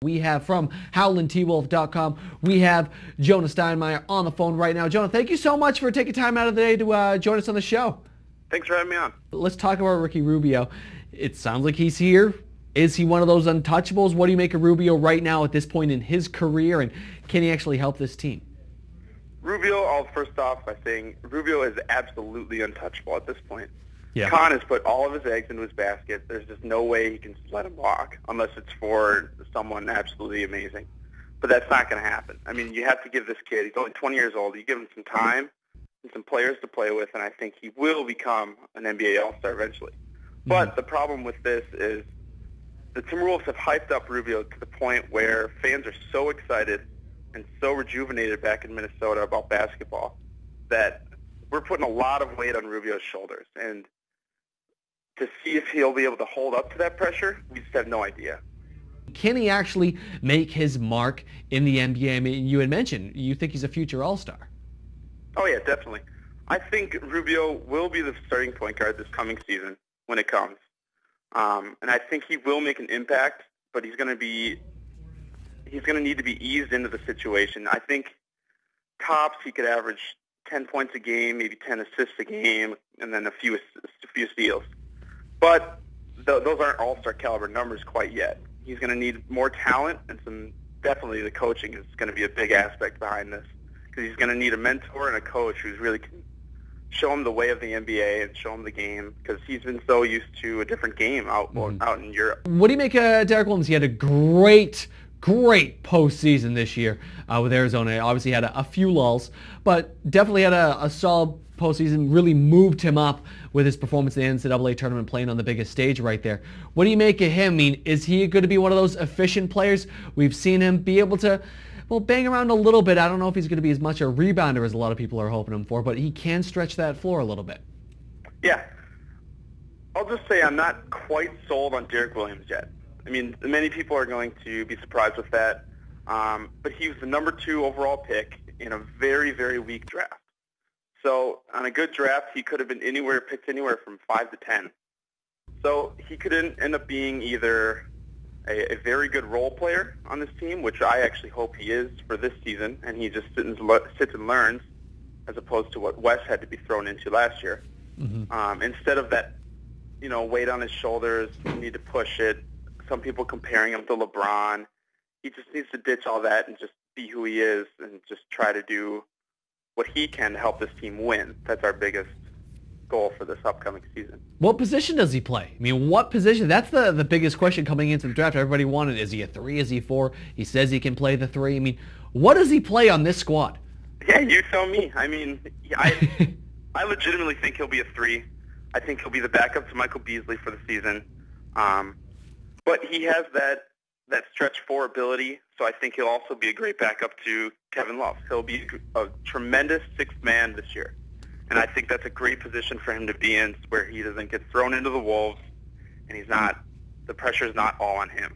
We have from HowlinT-Wolf.com, we have Jonah Steinmeyer on the phone right now. Jonah, thank you so much for taking time out of the day to join us on the show. Thanks for having me on. Let's talk about Ricky Rubio. It sounds like he's here. Is he one of those untouchables? What do you make of Rubio right now at this point in his career, and can he actually help this team? Rubio, I'll first off by saying Rubio is absolutely untouchable at this point. Yeah. Khan has put all of his eggs into his basket. There's just no way he can just let him walk unless it's for someone absolutely amazing. But that's not going to happen. I mean, you have to give this kid, he's only 20 years old, you give him some time and some players to play with, and I think he will become an NBA All-Star eventually. But the problem with this is the Timberwolves have hyped up Rubio to the point where fans are so excited and so rejuvenated back in Minnesota about basketball that we're putting a lot of weight on Rubio's shoulders. And to see if he'll be able to hold up to that pressure, we just have no idea. Can he actually make his mark in the NBA? I mean, you had mentioned you think he's a future All-Star. Oh, yeah, definitely. I think Rubio will be the starting point guard this coming season when it comes. And I think he will make an impact, but he's going to need to be eased into the situation. I think tops he could average 10 points a game, maybe 10 assists a game, and then a few steals. But those aren't all-star caliber numbers quite yet. He's going to need more talent, and definitely the coaching is going to be a big aspect behind this, because he's going to need a mentor and a coach who's really can show him the way of the NBA and show him the game, because he's been so used to a different game out in Europe. What do you make of Derrick Williams? He had a great postseason this year with Arizona. Obviously had a few lulls, but definitely had a solid postseason, really moved him up with his performance in the NCAA tournament, playing on the biggest stage right there. What do you make of him? I mean, is he going to be one of those efficient players? We've seen him be able to, well, bang around a little bit. I don't know if he's going to be as much a rebounder as a lot of people are hoping him for, but he can stretch that floor a little bit. Yeah. I'll just say I'm not quite sold on Derrick Williams yet. I mean, many people are going to be surprised with that, but he was the number 2 overall pick in a very, very weak draft. So on a good draft, he could have been picked anywhere from 5 to 10. So he could end up being either a very good role player on this team, which I actually hope he is for this season, and he just sits and learns, as opposed to what Wes had to be thrown into last year. Instead of that, weight on his shoulders, you need to push it. Some people comparing him to LeBron. He just needs to ditch all that and just be who he is and just try to do what he can to help this team win. That's our biggest goal for this upcoming season. What position does he play? I mean, what position? That's the biggest question coming into the draft. Everybody wanted, is he a 3? Is he 4? He says he can play the 3. I mean, what does he play on this squad? Yeah, you tell me. I mean, I legitimately think he'll be a 3. I think he'll be the backup to Michael Beasley for the season. But he has that stretch 4 ability, so I think he'll also be a great backup to Kevin Love. He'll be a tremendous 6th man this year, and I think that's a great position for him to be in, where he doesn't get thrown into the wolves, and the pressure's not all on him.